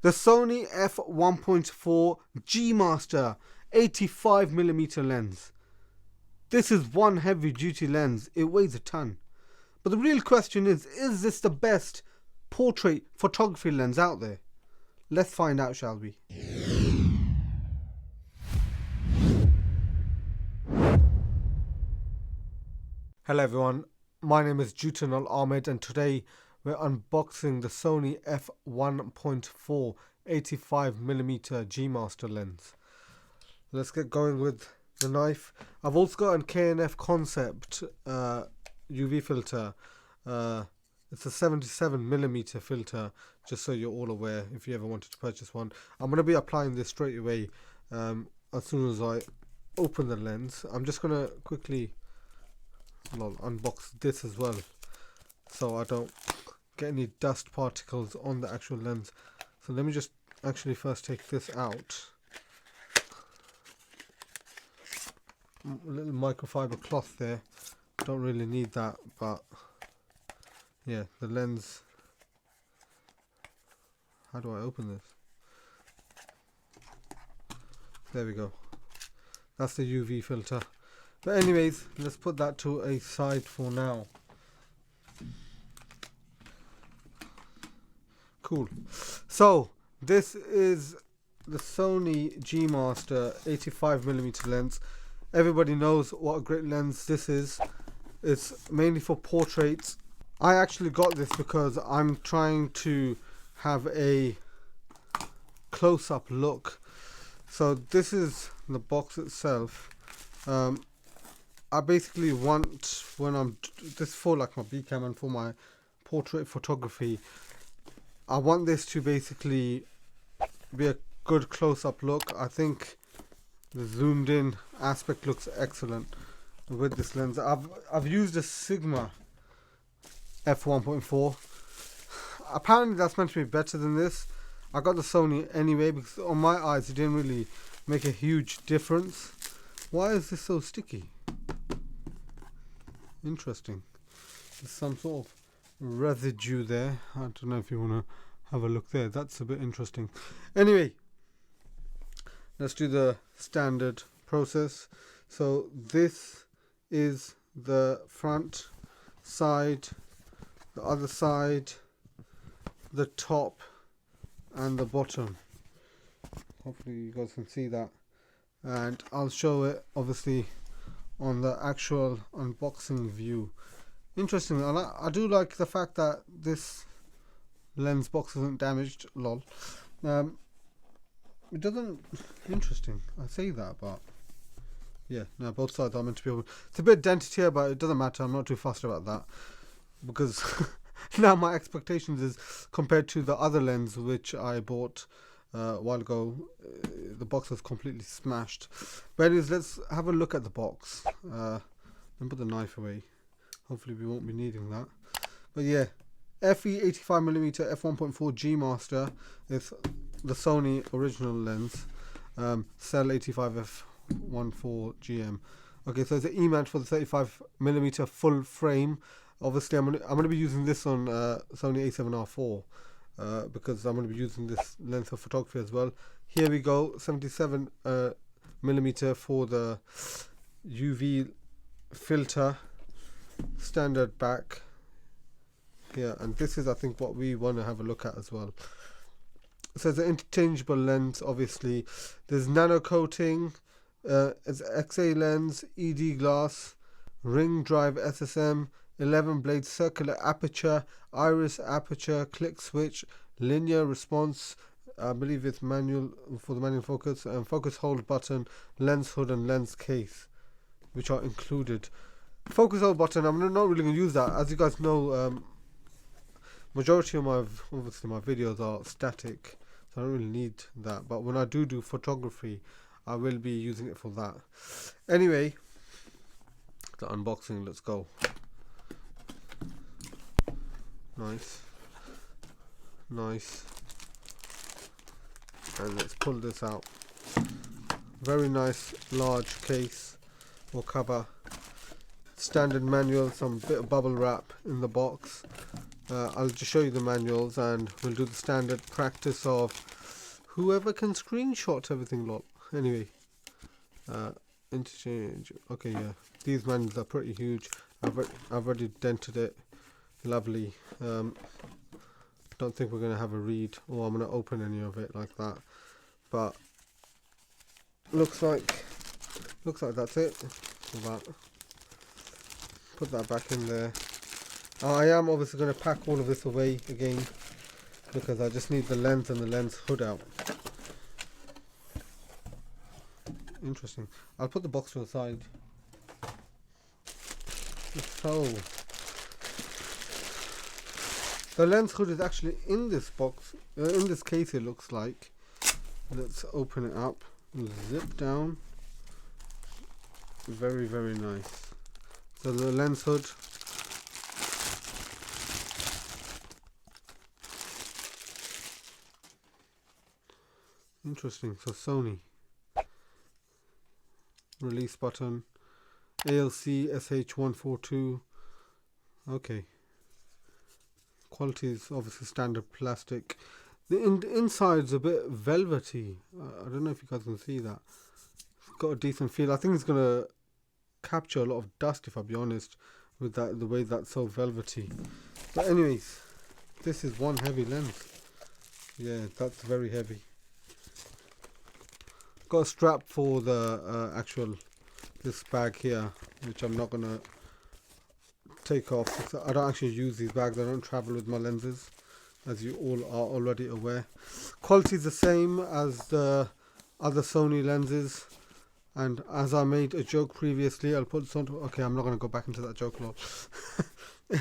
The Sony F1.4 G Master 85mm lens. This is one heavy duty lens. It weighs a ton. But the real question is this the best portrait photography lens out there? Let's find out, shall we? Hello everyone, my name is Jutanul Ahmed and today we're unboxing the Sony F1.4 85mm G Master lens. Let's get going with the knife. I've also got a K&F Concept UV filter. It's a 77mm filter, just so you're all aware if you ever wanted to purchase one. I'm going to be applying this straight away as soon as I open the lens. I'm just going to quickly unbox this as well so I don't get any dust particles on the actual lens. So let me just actually first take this out. A little microfiber cloth there, don't really need that, but yeah, the lens. How do I open this? There we go, that's the UV filter. But anyways, let's put that to a side for now. Cool. So this is the Sony G Master 85mm lens. Everybody knows what a great lens this is. It's mainly for portraits. I actually got this because I'm trying to have a close-up look. So this is the box itself. I basically want, when I'm this for like my B cam and for my portrait photography, I want this to basically be a good close-up look. I think the zoomed in aspect looks excellent with this lens. I've used a Sigma f1.4. Apparently that's meant to be better than this. I got the Sony anyway because on my eyes it didn't really make a huge difference. Why is this so sticky? Interesting. There's some sort of residue there. I don't know if you want to have a look there. That's a bit interesting. Anyway, let's do the standard process. So this is the front, side, the other side, the top and the bottom. Hopefully you guys can see that, and I'll show it obviously on the actual unboxing view. Interesting. I do like the fact that this lens box isn't damaged. Lol. It doesn't. Interesting. I say that, but yeah, no, both sides are meant to be open. It's a bit dented here, but it doesn't matter. I'm not too fussed about that because now my expectations is compared to the other lens which I bought a while ago, the box was completely smashed. But anyways, let's have a look at the box. Then put the knife away. Hopefully we won't be needing that. But yeah, FE 85mm f1.4 G Master is the Sony original lens. Cell 85 F1.4 GM. Okay, so it's an E-mount for the 35mm full frame. Obviously, I'm gonna be using this on Sony A7R4. Because I'm going to be using this lens for photography as well. Here we go, 77mm for the UV filter, standard back here, and this is I think what we want to have a look at as well. So it's an interchangeable lens. Obviously there's nano coating, it's XA lens, ED glass, ring drive SSM, 11 blade circular aperture, iris aperture, click switch, linear response, I believe it's manual for the manual focus, and focus hold button, lens hood and lens case, which are included. Focus hold button, I'm not really going to use that. As you guys know, majority of my videos are static, so I don't really need that, but when I do photography I will be using it for that. Anyway, the unboxing, let's go. Nice, and let's pull this out. Very nice large case or cover, standard manual, some bit of bubble wrap in the box, I'll just show you the manuals, and we'll do the standard practice of whoever can screenshot everything. Lot. Anyway, interchange. Okay, yeah, these manuals are pretty huge. I've already dented it. Lovely. Don't think we're gonna have a read, or I'm gonna open any of it like that. But looks like that's it for that. Put that back in there. I am obviously going to pack all of this away again, because I just need the lens and the lens hood out. Interesting. I'll put the box to the side. So the lens hood is actually in this box, in this case it looks like. Let's open it up. Zip down. Very, very nice. So the lens hood. Interesting. So Sony. Release button. ALC SH142. Okay. Quality is obviously standard plastic. The inside's a bit velvety. I don't know if you guys can see that. It's got a decent feel. I think it's gonna capture a lot of dust, if I'll be honest, with that, the way that's so velvety. But anyways, this is one heavy lens. Yeah, that's very heavy. Got a strap for the actual this bag here, which I'm not gonna take off. I don't actually use these bags. I don't travel with my lenses, as you all are already aware. Quality is the same as the other Sony lenses, and as I made a joke previously, I'll put some. Okay, I'm not going to go back into that joke, lol.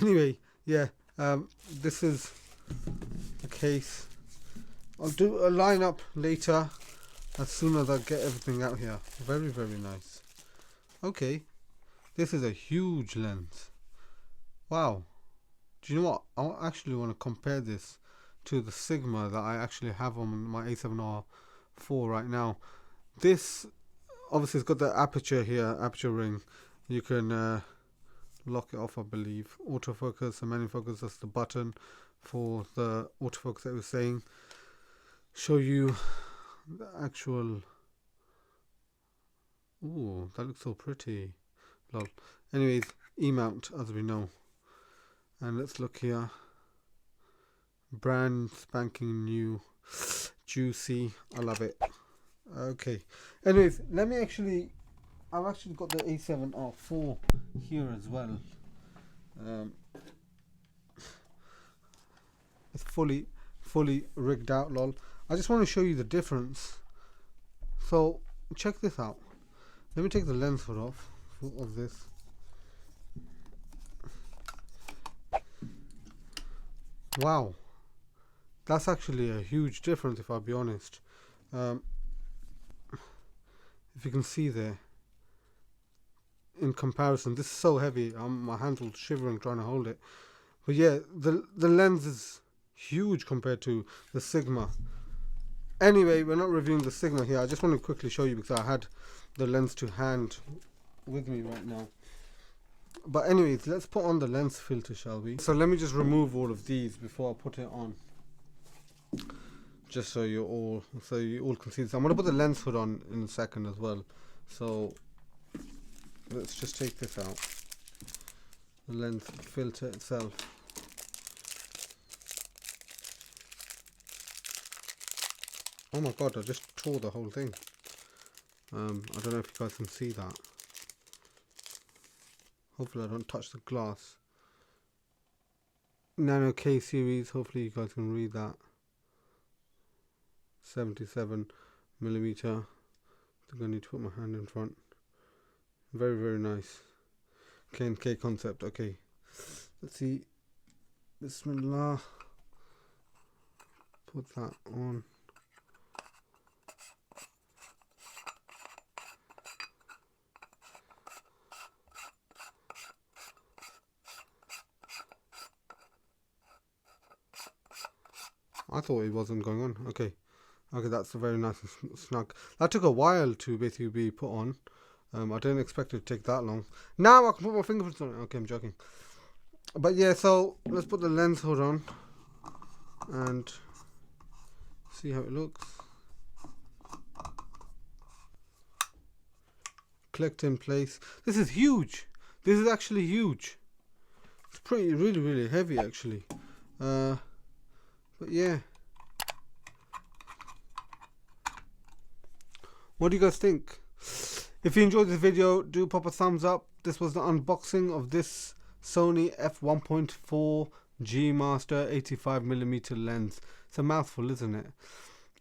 Anyway, yeah, this is the case. I'll do a lineup later as soon as I get everything out here. Very, very nice. Okay, this is a huge lens. Wow. Do you know what? I actually want to compare this to the Sigma that I actually have on my A7R4 right now. This obviously has got the aperture here, aperture ring. You can lock it off, I believe. Autofocus and manual focus, that's the button for the autofocus that I was saying. Show you the actual. Ooh, that looks so pretty. Lol. Anyways, E-mount, as we know. And let's look here. Brand spanking new. Juicy. I love it. Okay. Anyways, let me actually. I've actually got the A7R4 here as well. It's fully rigged out, lol. I just want to show you the difference. So check this out. Let me take the lens hood off of this. Wow, that's actually a huge difference, if I'll be honest. If you can see there, in comparison, this is so heavy. My hands are shivering trying to hold it. But yeah, the lens is huge compared to the Sigma. Anyway, we're not reviewing the Sigma here. I just want to quickly show you because I had the lens to hand with me right now. But anyways, let's put on the lens filter, shall we? So let me just remove all of these before I put it on, just so you all can see this. I'm gonna put the lens hood on in a second as well. So let's just take this out. The lens filter itself. Oh my god! I just tore the whole thing. I don't know if you guys can see that. Hopefully I don't touch the glass. Nano K series, hopefully you guys can read that. 77mm. I think I need to put my hand in front. Very, very nice. K&K concept, okay. Let's see. Bismillah. Put that on. I thought it wasn't going on. Okay, that's a very nice snug. That took a while to basically be put on. I didn't expect it to take that long. Now I can put my fingerprints on it. Okay, I'm joking. But yeah, so let's put the lens hood on and see how it looks. Collect in place. This is huge. This is actually huge. It's pretty, really heavy actually. But yeah. What do you guys think? If you enjoyed this video, do pop a thumbs up. This was the unboxing of this Sony F1.4 G Master 85mm lens. It's a mouthful, isn't it?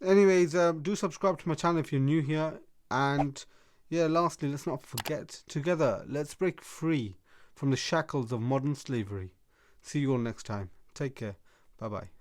Anyways, do subscribe to my channel if you're new here. And yeah, lastly, let's not forget, together, let's break free from the shackles of modern slavery. See you all next time. Take care. Bye-bye.